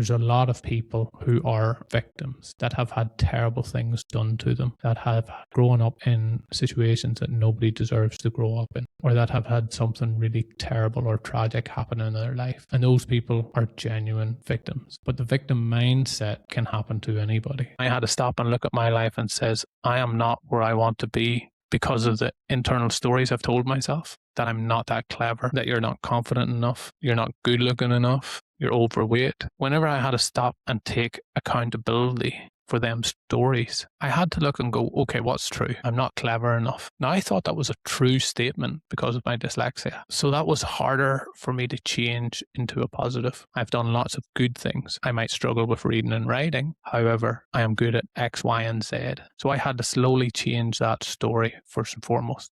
There's a lot of people who are victims that have had terrible things done to them, that have grown up in situations that nobody deserves to grow up in, or that have had something really terrible or tragic happen in their life. And those people are genuine victims. But the victim mindset can happen to anybody. I had to stop and look at my life and says, I am not where I want to be because of the internal stories I've told myself, that I'm not that clever, that you're not confident enough, you're not good looking enough, you're overweight. Whenever I had to stop and take accountability for them stories, I had to look and go, okay, what's true? I'm not clever enough. Now, I thought that was a true statement because of my dyslexia. So that was harder for me to change into a positive. I've done lots of good things. I might struggle with reading and writing. However, I am good at X, Y, and Z. So I had to slowly change that story first and foremost.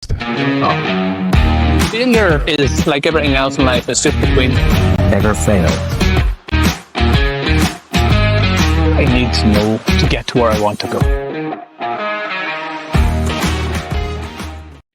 Failure is like everything else in life. It's just between never fail. I need to know to get to where I want to go.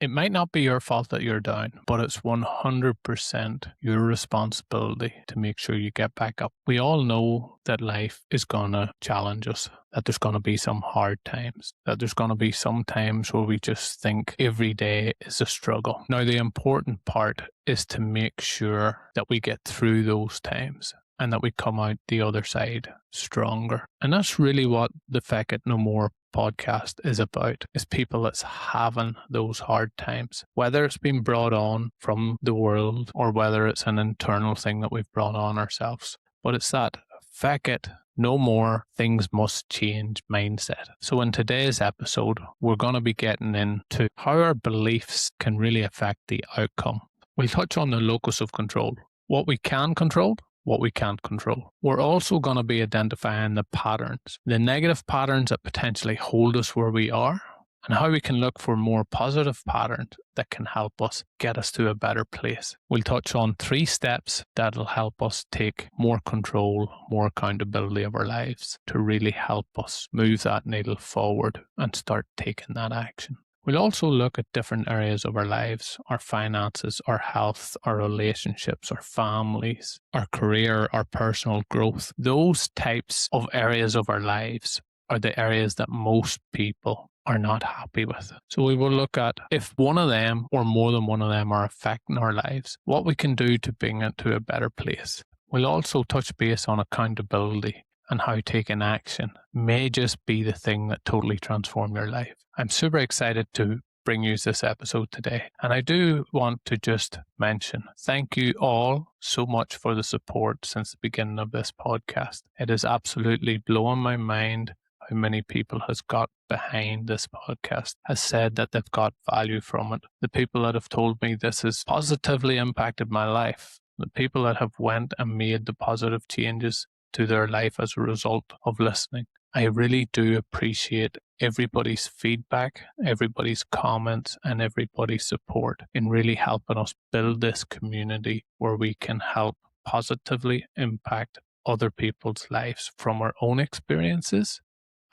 It might not be your fault that you're down, but it's 100% your responsibility to make sure you get back up. We all know that life is going to challenge us, that there's going to be some hard times, that there's going to be some times where we just think every day is a struggle. Now, the important part is to make sure that we get through those times and that we come out the other side stronger. And that's really what the Feck It No More podcast is about, is people that's having those hard times, whether it's been brought on from the world or whether it's an internal thing that we've brought on ourselves. But it's that Feck It No More, things must change mindset. So in today's episode, we're going to be getting into how our beliefs can really affect the outcome. We'll touch on the locus of control, what we can control, what we can't control. We're also going to be identifying the patterns, the negative patterns that potentially hold us where we are, and how we can look for more positive patterns that can help us get us to a better place. We'll touch on 3 steps that'll help us take more control, more accountability of our lives to really help us move that needle forward and start taking that action. We'll also look at different areas of our lives, our finances, our health, our relationships, our families, our career, our personal growth. Those types of areas of our lives are the areas that most people are not happy with. So we will look at if one of them or more than one of them are affecting our lives, what we can do to bring it to a better place. We'll also touch base on accountability and how taking action may just be the thing that totally transforms your life. I'm super excited to bring you this episode today. And I do want to just mention, thank you all so much for the support since the beginning of this podcast. It is absolutely blowing my mind how many people has got behind this podcast, has said that they've got value from it. The people that have told me this has positively impacted my life. The people that have went and made the positive changes to their life as a result of listening. I really do appreciate everybody's feedback, everybody's comments, and everybody's support in really helping us build this community where we can help positively impact other people's lives from our own experiences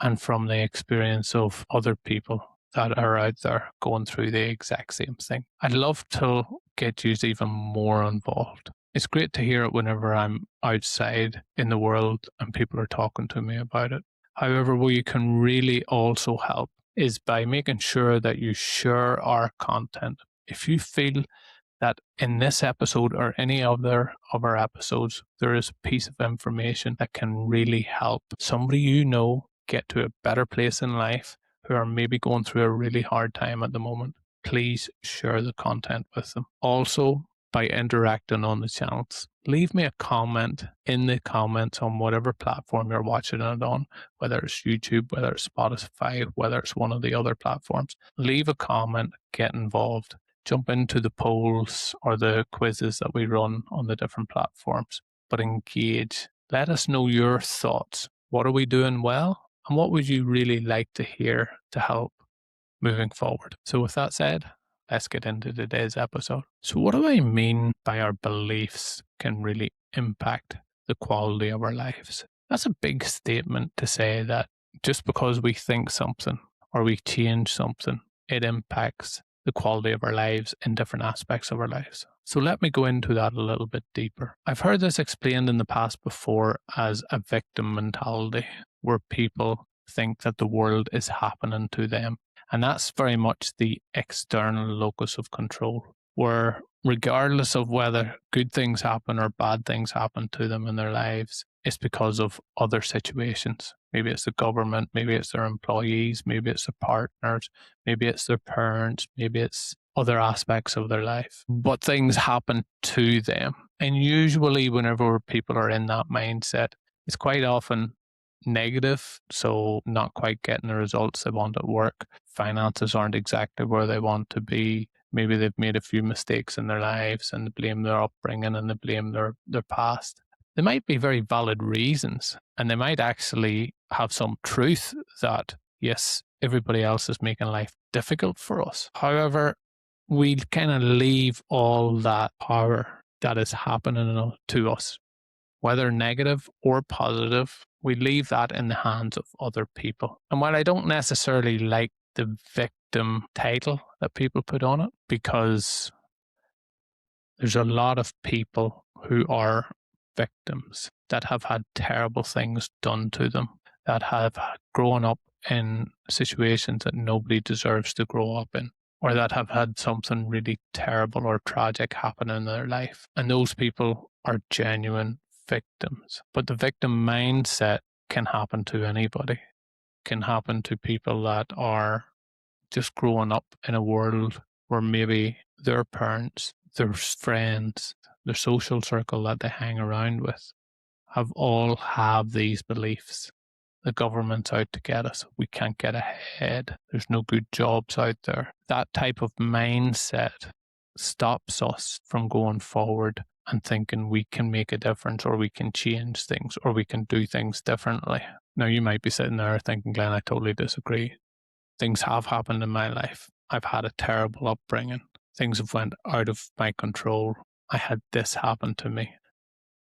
and from the experience of other people that are out there going through the exact same thing. I'd love to get you even more involved. It's great to hear it whenever I'm outside in the world and people are talking to me about it. However, where you can really also help is by making sure that you share our content. If you feel that in this episode or any other of our episodes, there is a piece of information that can really help somebody you know get to a better place in life who are maybe going through a really hard time at the moment, please share the content with them. Also, by interacting on the channels, leave me a comment in the comments on whatever platform you're watching it on, whether it's YouTube, whether it's Spotify, whether it's one of the other platforms. Leave a comment, get involved, jump into the polls or the quizzes that we run on the different platforms, but engage. Let us know your thoughts. What are we doing well? And what would you really like to hear to help moving forward? So with that said, let's get into today's episode. So what do I mean by our beliefs can really impact the quality of our lives? That's a big statement to say that just because we think something or we change something, it impacts the quality of our lives in different aspects of our lives. So let me go into that a little bit deeper. I've heard this explained in the past before as a victim mentality, where people think that the world is happening to them. And that's very much the external locus of control, where regardless of whether good things happen or bad things happen to them in their lives, it's because of other situations. Maybe it's the government, maybe it's their employees, maybe it's their partners, maybe it's their parents, maybe it's other aspects of their life. But things happen to them. And usually whenever people are in that mindset, it's quite often negative, so not quite getting the results they want at work. Finances aren't exactly where they want to be. Maybe they've made a few mistakes in their lives and they blame their upbringing and they blame their past. There might be very valid reasons, and they might actually have some truth that, yes, everybody else is making life difficult for us. However, we kind of leave all that power that is happening to us, whether negative or positive, we leave that in the hands of other people. And while I don't necessarily like the victim title that people put on it, because there's a lot of people who are victims that have had terrible things done to them, that have grown up in situations that nobody deserves to grow up in, or that have had something really terrible or tragic happen in their life. And those people are genuine victims. But the victim mindset can happen to anybody, can happen to people that are just growing up in a world where maybe their parents, their friends, their social circle that they hang around with have these beliefs. The government's out to get us. We can't get ahead. There's no good jobs out there. That type of mindset stops us from going forward and thinking we can make a difference, or we can change things, or we can do things differently. Now, you might be sitting there thinking, Glenn, I totally disagree. Things have happened in my life. I've had a terrible upbringing. Things have went out of my control. I had this happen to me.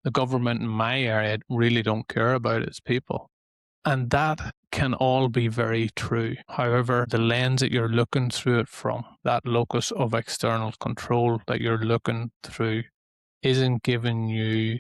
The government in my area really don't care about its people. And that can all be very true. However, the lens that you're looking through it from, that locus of external control that you're looking through, isn't giving you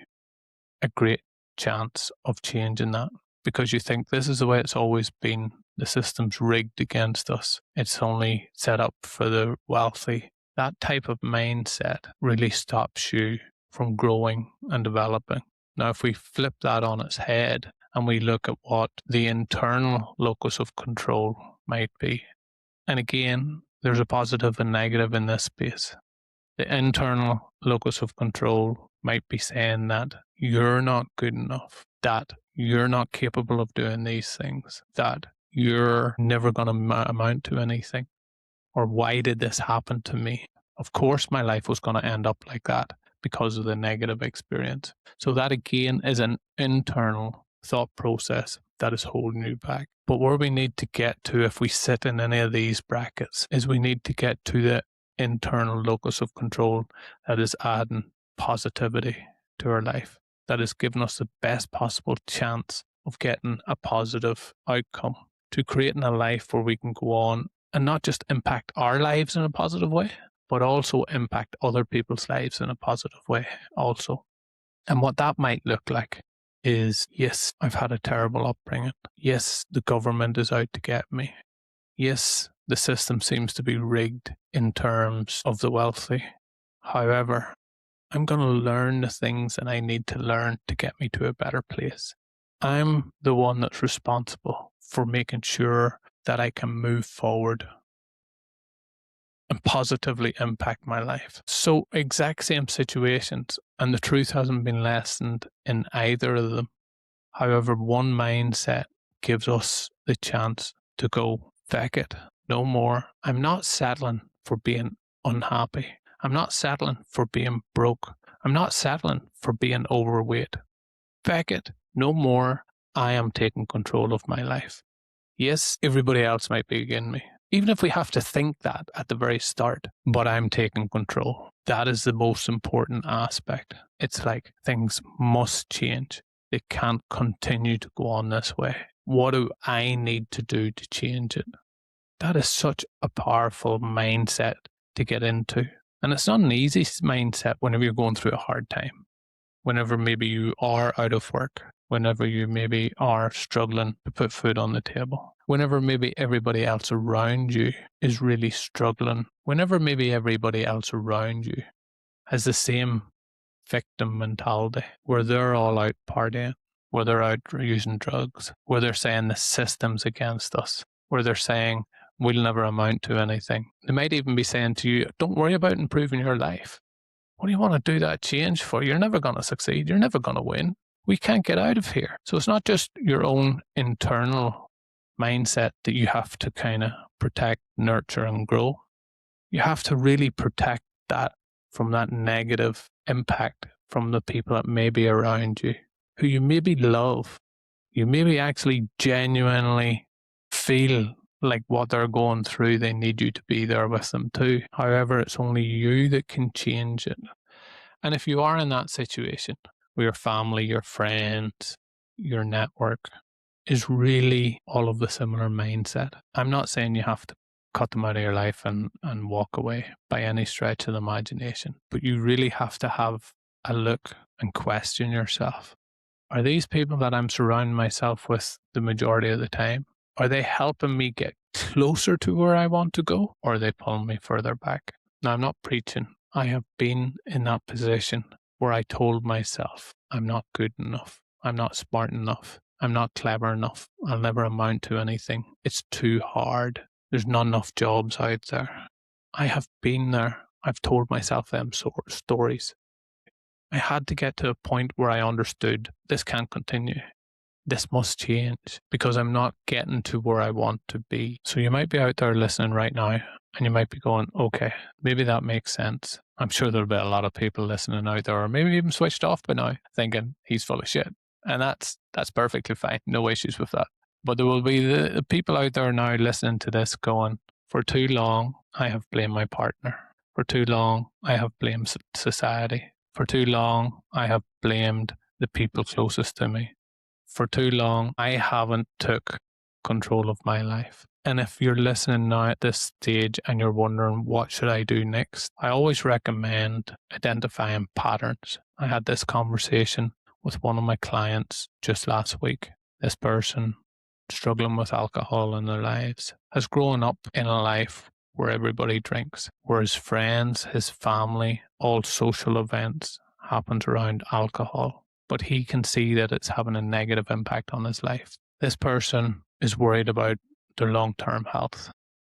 a great chance of changing that, because you think this is the way it's always been. The system's rigged against us. It's only set up for the wealthy. That type of mindset really stops you from growing and developing. Now, if we flip that on its head and we look at what the internal locus of control might be, and again, there's a positive and negative in this space. The internal locus of control might be saying that you're not good enough, that you're not capable of doing these things, that you're never going to amount to anything, or why did this happen to me? Of course, my life was going to end up like that because of the negative experience. So that again is an internal thought process that is holding you back. But where we need to get to, if we sit in any of these brackets, is we need to get to the internal locus of control that is adding positivity to our life, that is giving us the best possible chance of getting a positive outcome, to creating a life where we can go on and not just impact our lives in a positive way, but also impact other people's lives in a positive way also. And what that might look like is, yes, I've had a terrible upbringing. Yes, the government is out to get me. Yes, the system seems to be rigged in terms of the wealthy. However, I'm going to learn the things that I need to learn to get me to a better place. I'm the one that's responsible for making sure that I can move forward and positively impact my life. So exact same situations, and the truth hasn't been lessened in either of them. However, one mindset gives us the chance to go, feck it, no more. I'm not settling for being unhappy. I'm not settling for being broke. I'm not settling for being overweight. Feck it, no more. I am taking control of my life. Yes, everybody else might be against me, even if we have to think that at the very start, but I'm taking control. That is the most important aspect. It's like things must change. They can't continue to go on this way. What do I need to do to change it? That is such a powerful mindset to get into. And it's not an easy mindset whenever you're going through a hard time, whenever maybe you are out of work, whenever you maybe are struggling to put food on the table, whenever maybe everybody else around you is really struggling, whenever maybe everybody else around you has the same victim mentality where they're all out partying, where they're out using drugs, where they're saying the system's against us, where they're saying we'll never amount to anything. They might even be saying to you, don't worry about improving your life. What do you want to do that change for? You're never going to succeed. You're never going to win. We can't get out of here. So it's not just your own internal mindset that you have to kind of protect, nurture, and grow. You have to really protect that from that negative impact from the people that may be around you, who you maybe love. You maybe actually genuinely feel like what they're going through, they need you to be there with them too. However, it's only you that can change it. And if you are in that situation where your family, your friends, your network is really all of the similar mindset, I'm not saying you have to cut them out of your life and walk away by any stretch of the imagination, but you really have to have a look and question yourself. Are these people that I'm surrounding myself with the majority of the time, are they helping me get closer to where I want to go, or are they pulling me further back? Now, I'm not preaching. I have been in that position where I told myself, I'm not good enough. I'm not smart enough. I'm not clever enough. I'll never amount to anything. It's too hard. There's not enough jobs out there. I have been there. I've told myself them stories. I had to get to a point where I understood this can't continue. This must change because I'm not getting to where I want to be. So you might be out there listening right now and you might be going, okay, maybe that makes sense. I'm sure there'll be a lot of people listening out there, or maybe even switched off by now, thinking he's full of shit. And that's perfectly fine. No issues with that. But there will be the people out there now listening to this going, for too long, I have blamed my partner. For too long, I have blamed society. For too long, I have blamed the people closest to me. For too long, I haven't took control of my life. And if you're listening now at this stage and you're wondering, what should I do next? I always recommend identifying patterns. I had this conversation with one of my clients just last week. This person, struggling with alcohol in their lives, has grown up in a life where everybody drinks, where his friends, his family, all social events happens around alcohol. But he can see that it's having a negative impact on his life. This person is worried about their long-term health.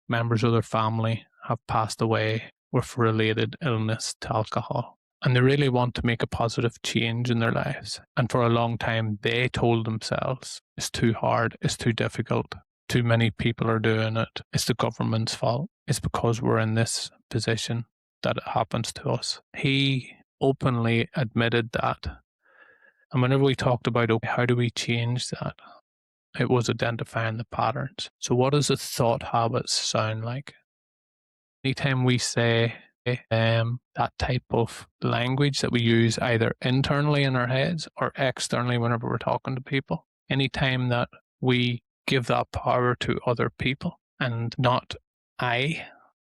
Members of their family have passed away with related illness to alcohol, and they really want to make a positive change in their lives. And for a long time, they told themselves, it's too hard, it's too difficult, too many people are doing it, it's the government's fault, it's because we're in this position that it happens to us. He openly admitted that. And whenever we talked about, okay, how do we change that? It was identifying the patterns. So what does the thought habits sound like? Anytime we say that type of language that we use either internally in our heads or externally whenever we're talking to people, anytime that we give that power to other people and not I,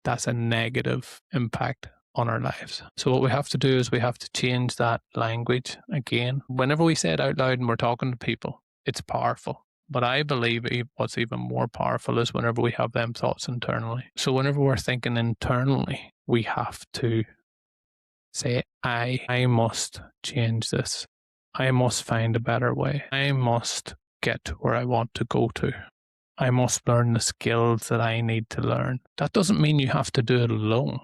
that's a negative impact on our lives. So what we have to do is we have to change that language again. Whenever we say it out loud and we're talking to people, it's powerful. But I believe what's even more powerful is whenever we have them thoughts internally. So whenever we're thinking internally, we have to say, I must change this. I must find a better way. I must get to where I want to go to. I must learn the skills that I need to learn. That doesn't mean you have to do it alone,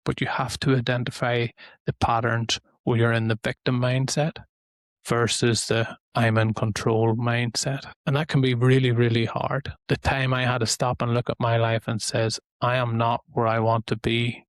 but you have to identify the patterns where you're in the victim mindset versus the I'm in control mindset. And that can be really, really hard. The time I had to stop and look at my life and says, I am not where I want to be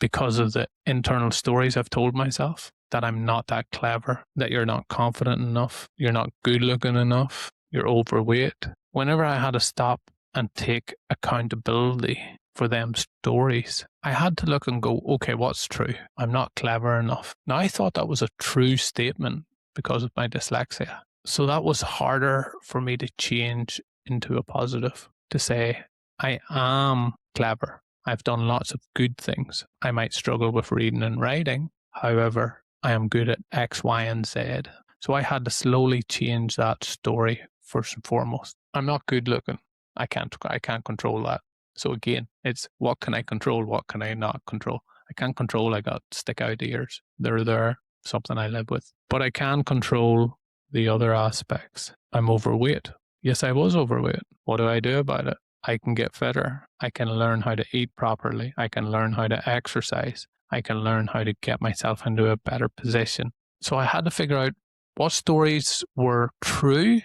because of the internal stories I've told myself, that I'm not that clever, that you're not confident enough, you're not good looking enough, you're overweight. Whenever I had to stop and take accountability for them stories, I had to look and go, okay, what's true? I'm not clever enough. Now, I thought that was a true statement because of my dyslexia. So that was harder for me to change into a positive, to say, I am clever. I've done lots of good things. I might struggle with reading and writing. However, I am good at X, Y, and Z. So I had to slowly change that story first and foremost. I'm not good looking. I can't control that. So again, it's what can I control? What can I not control? I can't control I got stick out ears. They're there, something I live with. But I can control the other aspects. I'm overweight. Yes, I was overweight. What do I do about it? I can get fitter. I can learn how to eat properly. I can learn how to exercise. I can learn how to get myself into a better position. So I had to figure out what stories were true,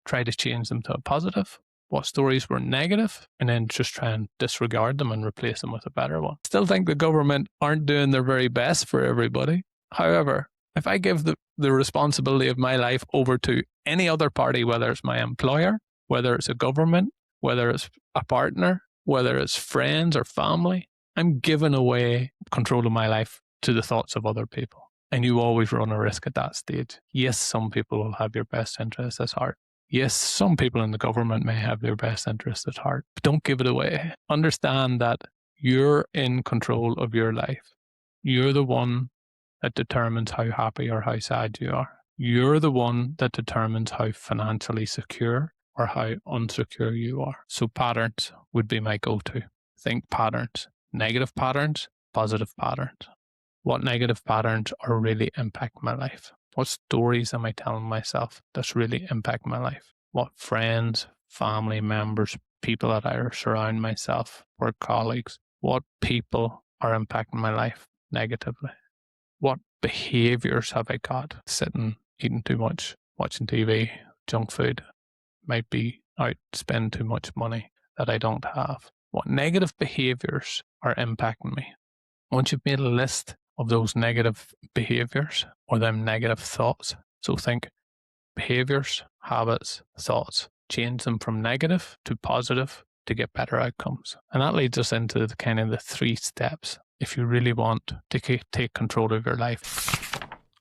try to change them to a positive, what stories were negative, and then just try and disregard them and replace them with a better one. Still think the government aren't doing their very best for everybody. However, if I give the responsibility of my life over to any other party, whether it's my employer, whether it's a government, whether it's a partner, whether it's friends or family, I'm giving away control of my life to the thoughts of other people. And you always run a risk at that stage. Yes, some people will have your best interests at heart. Yes, some people in the government may have their best interests at heart, but don't give it away. Understand that you're in control of your life. You're the one that determines how happy or how sad you are. You're the one that determines how financially secure or how unsecure you are. So patterns would be my go-to. Think patterns. Negative patterns, positive patterns. What negative patterns are really impacting my life? What stories am I telling myself that's really impacting my life? What friends, family members, people that I surround myself, work colleagues, what people are impacting my life negatively? What behaviors have I got? Sitting, eating too much, watching TV, junk food, might be out spending too much money that I don't have. What negative behaviors are impacting me? Once you've made a list of those negative behaviors or them negative thoughts, so think behaviors, habits, thoughts, change them from negative to positive to get better outcomes. And that leads us into the kind of the 3 steps if you really want to take control of your life.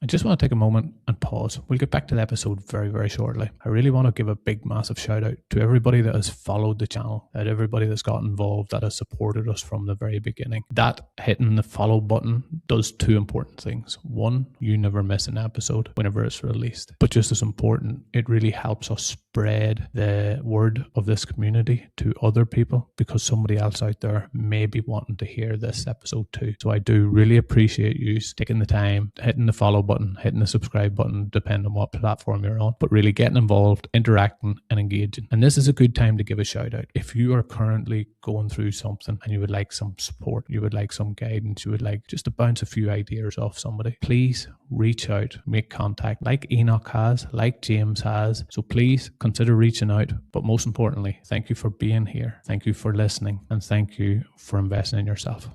I just want to take a moment and pause. We'll get back to the episode very, very shortly. I really want to give a big, massive shout out to everybody that has followed the channel, and everybody that's got involved, that has supported us from the very beginning. That hitting the follow button does 2 important things. 1, you never miss an episode whenever it's released. But just as important, it really helps us spread the word of this community to other people, because somebody else out there may be wanting to hear this episode too. So I do really appreciate you taking the time, hitting the follow button, hitting the subscribe button, depending on what platform you're on, but really getting involved, interacting and engaging. And this is a good time to give a shout out. If you are currently going through something and you would like some support, you would like some guidance, you would like just to bounce a few ideas off somebody, please reach out, make contact like Enoch has, like James has. So please consider reaching out. But most importantly, thank you for being here. Thank you for listening, and thank you for investing in yourself.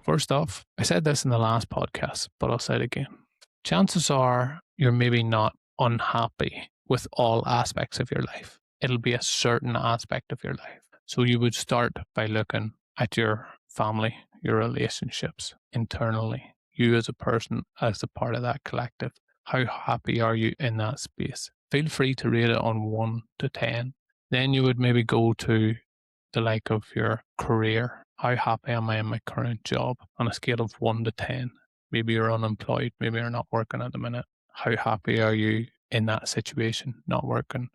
First off, I said this in the last podcast, but I'll say it again. Chances are you're maybe not unhappy with all aspects of your life. It'll be a certain aspect of your life. So you would start by looking at your family, your relationships internally, you as a person, as a part of that collective. How happy are you in that space? Feel free to rate it on 1 to 10. Then you would maybe go to the like of your career. How happy am I in my current job on a scale of 1 to 10? Maybe you're unemployed, maybe you're not working at the minute. How happy are you in that situation, not working?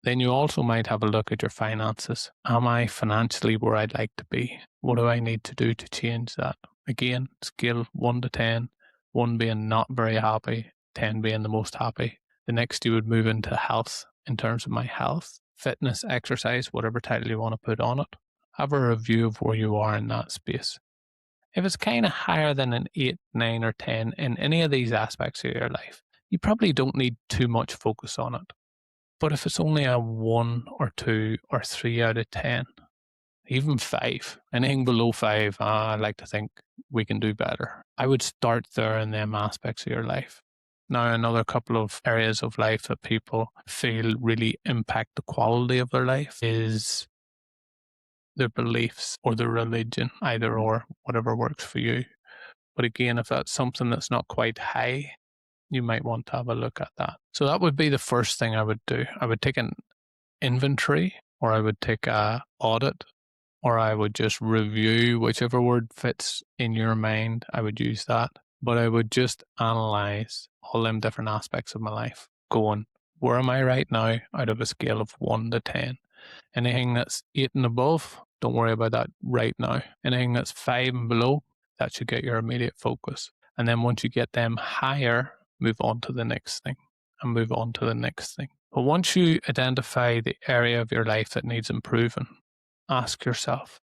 Then you also might have a look at your finances. Am I financially where I'd like to be? What do I need to do to change that? Again, scale 1 to 10, 1 being not very happy, 10 being the most happy. The next you would move into health, in terms of my health, fitness, exercise, whatever title you want to put on it. Have a review of where you are in that space. If it's kind of higher than an 8, 9 or 10 in any of these aspects of your life, you probably don't need too much focus on it. But if it's only a 1 or 2 or 3 out of 10, even 5, anything below 5, I like to think we can do better. I would start there in them aspects of your life. Now, another couple of areas of life that people feel really impact the quality of their life is their beliefs or their religion, either or, whatever works for you. But again, if that's something that's not quite high, you might want to have a look at that. So that would be the first thing I would do. I would take an inventory or I would take a audit, or I would just review, whichever word fits in your mind, I would use that. But I would just analyze all them different aspects of my life, going, where am I right now out of a scale of 1 to 10? Anything that's 8 and above, don't worry about that right now. Anything that's 5 and below, that should get your immediate focus. And then once you get them higher, move on to the next thing and move on to the next thing. But once you identify the area of your life that needs improving, ask yourself,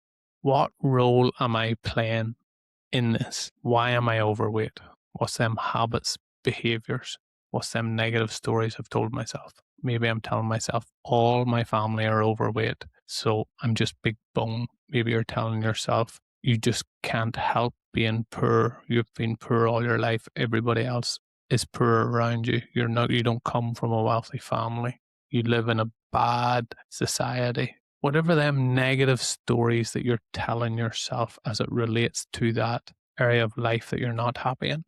what role am I playing in this? Why am I overweight? What's them habits, behaviors? What's them negative stories I've told myself? Maybe I'm telling myself all my family are overweight, so I'm just big bone. Maybe you're telling yourself you just can't help being poor. You've been poor all your life. Everybody else is poor around you. You don't come from a wealthy family. You live in a bad society. Whatever them negative stories that you're telling yourself as it relates to that area of life that you're not happy in,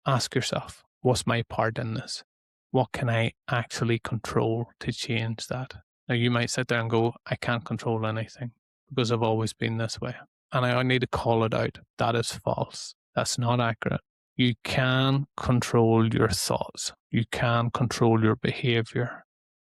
ask yourself, what's my part in this? What can I actually control to change that? Now, you might sit there and go, I can't control anything because I've always been this way. And I need to call it out. That is false. That's not accurate. You can control your thoughts. You can control your behavior.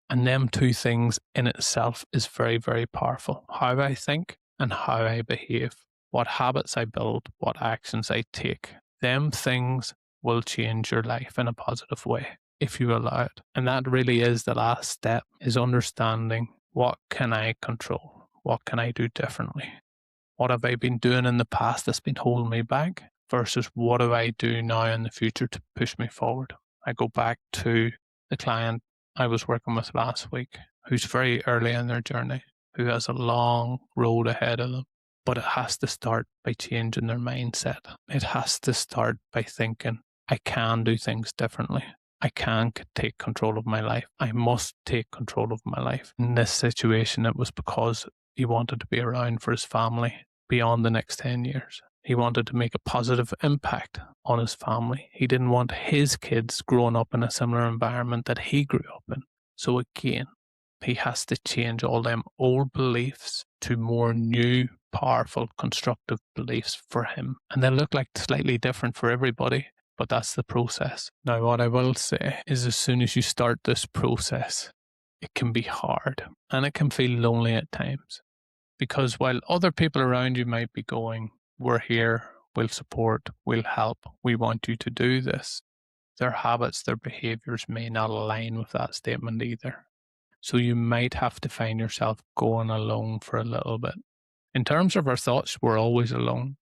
And them two things in itself is very, very powerful. How I think and how I behave, what habits I build, what actions I take. Them things will change your life in a positive way if you allow it. And that really is the last step, is understanding what can I control? What can I do differently? What have I been doing in the past that's been holding me back versus what do I do now in the future to push me forward? I go back to the client I was working with last week, who's very early in their journey, who has a long road ahead of them. But it has to start by changing their mindset. It has to start by thinking, I can do things differently. I can take control of my life. I must take control of my life. In this situation, it was because he wanted to be around for his family beyond the next 10 years. He wanted to make a positive impact on his family. He didn't want his kids growing up in a similar environment that he grew up in. So again, he has to change all them old beliefs to more new, powerful, constructive beliefs for him. And they look like slightly different for everybody, but that's the process. Now, what I will say is as soon as you start this process, it can be hard and it can feel lonely at times. Because while other people around you might be going, we're here, we'll support, we'll help, we want you to do this, their habits, their behaviors may not align with that statement either. So you might have to find yourself going alone for a little bit. In terms of our thoughts, we're always alone.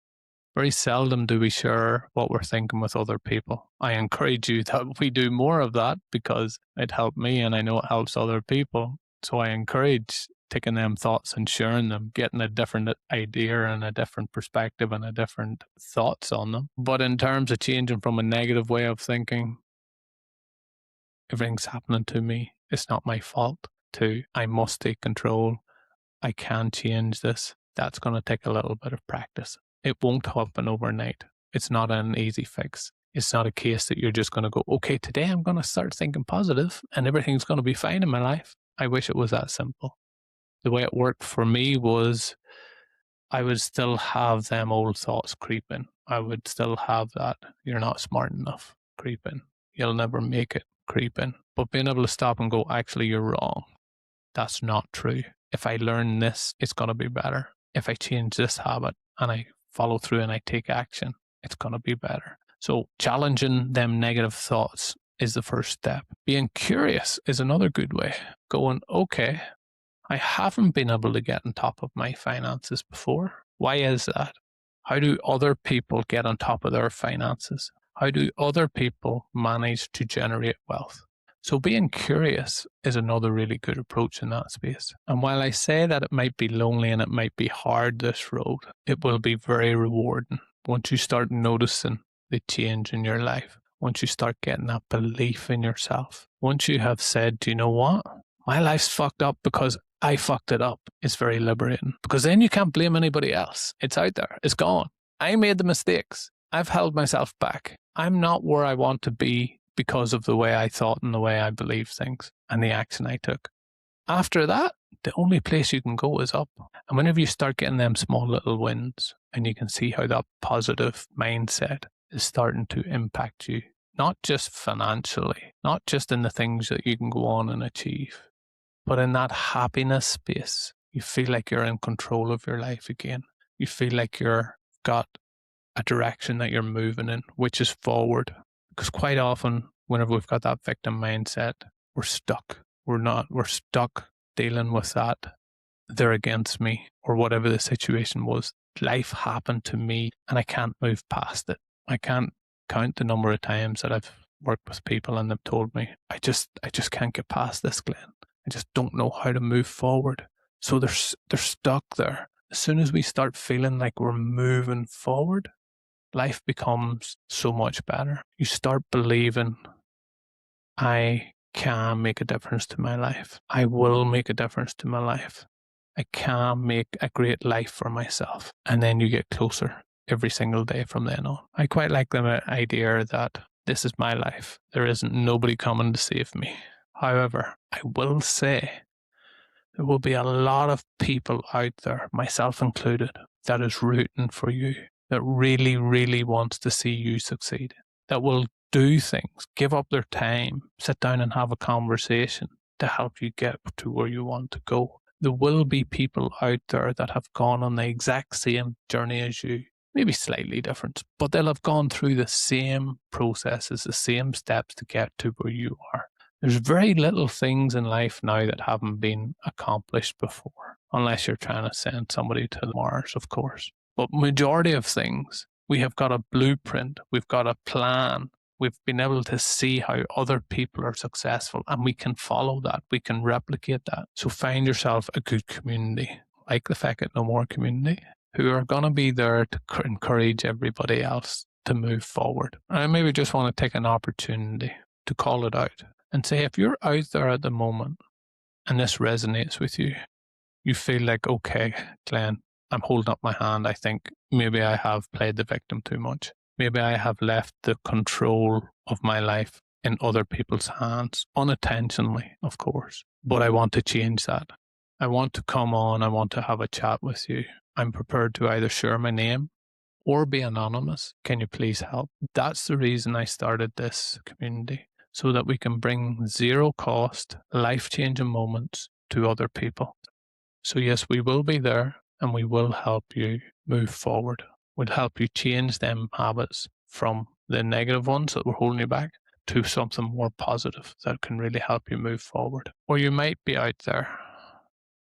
Very seldom do we share what we're thinking with other people. I encourage you that we do more of that because it helped me and I know it helps other people. So I encourage taking them thoughts and sharing them, getting a different idea and a different perspective and a different thoughts on them. But in terms of changing from a negative way of thinking, everything's happening to me, it's not my fault, to I must take control, I can change this, that's going to take a little bit of practice. It won't happen overnight. It's not an easy fix. It's not a case that you're just going to go, okay, today I'm going to start thinking positive and everything's going to be fine in my life. I wish it was that simple. The way it worked for me was I would still have them old thoughts creeping. I would still have that, you're not smart enough, creeping. You'll never make it, creeping. But being able to stop and go, actually, you're wrong. That's not true. If I learn this, it's going to be better. If I change this habit and I follow through and I take action, it's going to be better. So challenging them negative thoughts is the first step. Being curious is another good way. Going, okay, I haven't been able to get on top of my finances before. Why is that? How do other people get on top of their finances? How do other people manage to generate wealth? So being curious is another really good approach in that space. And while I say that it might be lonely and it might be hard, this road, it will be very rewarding once you start noticing the change in your life. Once you start getting that belief in yourself. Once you have said, do you know what? My life's fucked up because I fucked it up. It's very liberating. Because then you can't blame anybody else. It's out there. It's gone. I made the mistakes. I've held myself back. I'm not where I want to be because of the way I thought and the way I believed things and the action I took. After that, the only place you can go is up. And whenever you start getting them small little wins, and you can see how that positive mindset is starting to impact you, not just financially, not just in the things that you can go on and achieve, but in that happiness space, you feel like you're in control of your life again. You feel like you've got a direction that you're moving in, which is forward. Because quite often, whenever we've got that victim mindset, we're stuck. We're stuck dealing with that. They're against me, or whatever the situation was. Life happened to me and I can't move past it. I can't count the number of times that I've worked with people and they've told me, I just can't get past this, Glenn. I just don't know how to move forward. So they're stuck there. As soon as we start feeling like we're moving forward, life becomes so much better. You start believing, I can make a difference to my life. I will make a difference to my life. I can make a great life for myself. And then you get closer every single day from then on. I quite like the idea that this is my life. There isn't nobody coming to save me. However, I will say there will be a lot of people out there, myself included, that is rooting for you, that really, really wants to see you succeed, that will do things, give up their time, sit down and have a conversation to help you get to where you want to go. There will be people out there that have gone on the exact same journey as you, maybe slightly different, but they'll have gone through the same processes, the same steps to get to where you are. There's very little things in life now that haven't been accomplished before, unless you're trying to send somebody to Mars, of course. But majority of things, we have got a blueprint, we've got a plan, we've been able to see how other people are successful, and we can follow that, we can replicate that. So find yourself a good community, like the Feck It No More community, who are going to be there to encourage everybody else to move forward. And I maybe just want to take an opportunity to call it out and say, if you're out there at the moment and this resonates with you, you feel like, okay, Glenn, I'm holding up my hand. I think maybe I have played the victim too much. Maybe I have left the control of my life in other people's hands, unintentionally, of course. But I want to change that. I want to come on. I want to have a chat with you. I'm prepared to either share my name or be anonymous. Can you please help? That's the reason I started this community, so that we can bring zero cost, life-changing moments to other people. So yes, we will be there and we will help you move forward. We'll help you change them habits from the negative ones that were holding you back to something more positive that can really help you move forward. Or you might be out there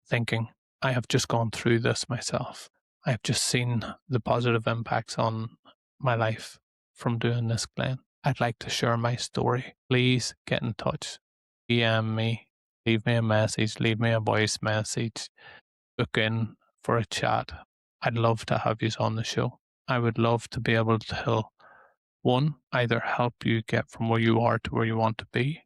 thinking, I have just gone through this myself. I have just seen the positive impacts on my life from doing this, Glenn. I'd like to share my story. Please get in touch. DM me, leave me a message, leave me a voice message, book in for a chat. I'd love to have you on the show. I would love to be able to, one, either help you get from where you are to where you want to be,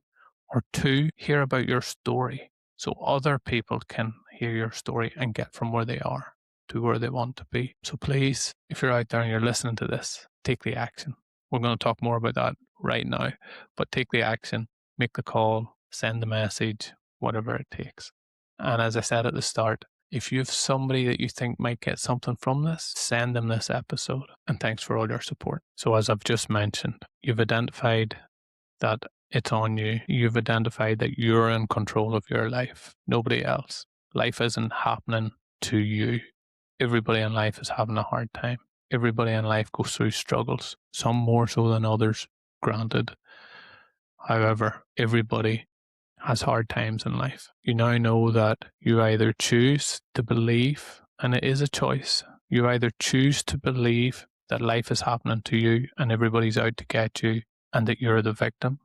or two, hear about your story so other people can hear your story and get from where they are to where they want to be. So please, if you're out there and you're listening to this, take the action. We're going to talk more about that right now, but take the action, make the call, send the message, whatever it takes. And as I said at the start, if you have somebody that you think might get something from this, send them this episode. And thanks for all your support. So as I've just mentioned, you've identified that it's on you. You've identified that you're in control of your life, nobody else. Life isn't happening to you. Everybody in life is having a hard time. Everybody in life goes through struggles, some more so than others, granted. However, everybody has hard times in life. You now know that you either choose to believe, and it is a choice, you either choose to believe that life is happening to you and everybody's out to get you and that you're the victim,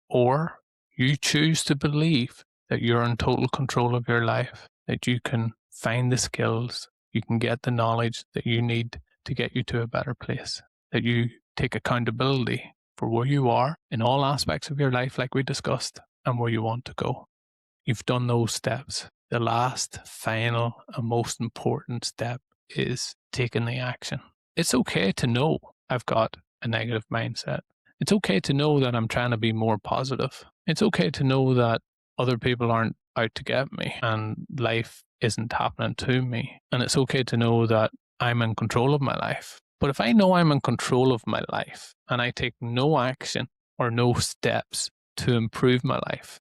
or you choose to believe that you're in total control of your life, that you can find the skills, you can get the knowledge that you need to get you to a better place, that you take accountability for where you are in all aspects of your life, like we discussed, and where you want to go. You've done those steps. The last, final, and most important step is taking the action. It's okay to know I've got a negative mindset. It's okay to know that I'm trying to be more positive. It's okay to know that other people aren't out to get me and life isn't happening to me. And it's okay to know that I'm in control of my life. But if I know I'm in control of my life and I take no action or no steps to improve my life,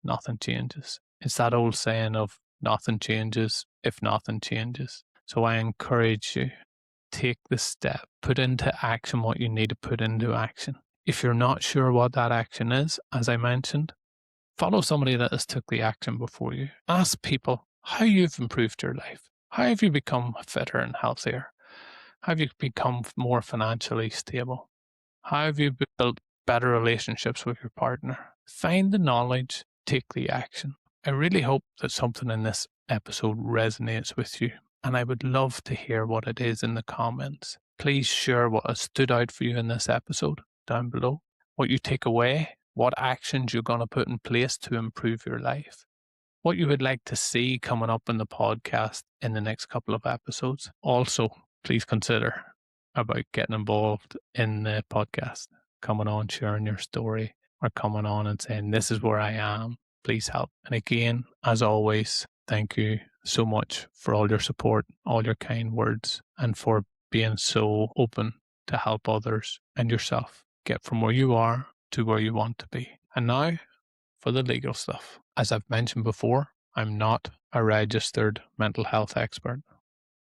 nothing changes. It's that old saying of nothing changes if nothing changes. So I encourage you, take the step, put into action what you need to put into action. If you're not sure what that action is, as I mentioned, follow somebody that has took the action before you. Ask people how you've improved your life. How have you become fitter and healthier? How have you become more financially stable? How have you built better relationships with your partner? Find the knowledge, take the action. I really hope that something in this episode resonates with you, and I would love to hear what it is in the comments. Please share what has stood out for you in this episode down below, what you take away, what actions you're going to put in place to improve your life, what you would like to see coming up in the podcast in the next couple of episodes. Also, please consider about getting involved in the podcast, coming on, sharing your story, or coming on and saying, this is where I am, please help. And again, as always, thank you so much for all your support, all your kind words, and for being so open to help others and yourself get from where you are to where you want to be. And now for the legal stuff. As I've mentioned before, I'm not a registered mental health expert.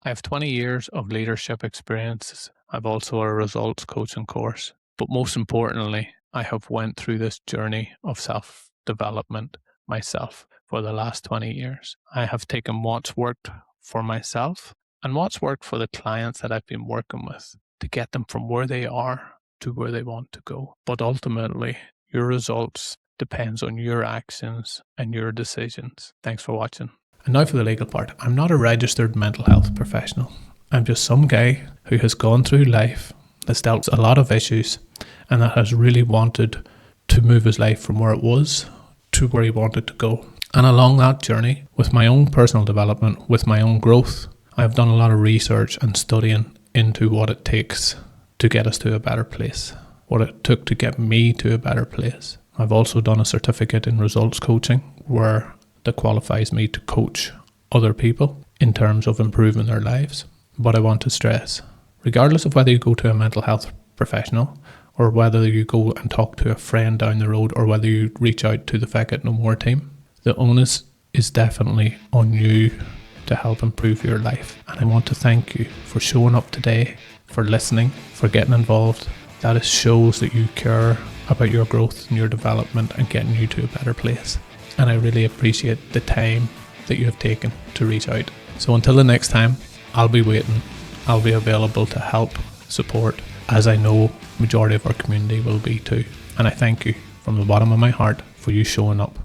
I have 20 years of leadership experiences. I've also a results coaching course. But most importantly, I have went through this journey of self-development myself for the last 20 years. I have taken what's worked for myself and what's worked for the clients that I've been working with to get them from where they are to where they want to go. But ultimately, your results depends on your actions and your decisions. Thanks for watching. And now for the legal part. I'm not a registered mental health professional. I'm just some guy who has gone through life, has dealt with a lot of issues, and that has really wanted to move his life from where it was to where he wanted to go. And along that journey, with my own personal development, with my own growth, I've done a lot of research and studying into what it takes to get us to a better place, what it took to get me to a better place. I've also done a certificate in results coaching where that qualifies me to coach other people in terms of improving their lives. But I want to stress, regardless of whether you go to a mental health professional or whether you go and talk to a friend down the road or whether you reach out to the Feck It No More team, the onus is definitely on you to help improve your life. And I want to thank you for showing up today, for listening, for getting involved. That shows that you care about your growth and your development and getting you to a better place. And I really appreciate the time that you have taken to reach out. So until the next time, I'll be waiting. I'll be available to help, support, as I know majority of our community will be too. And I thank you from the bottom of my heart for you showing up.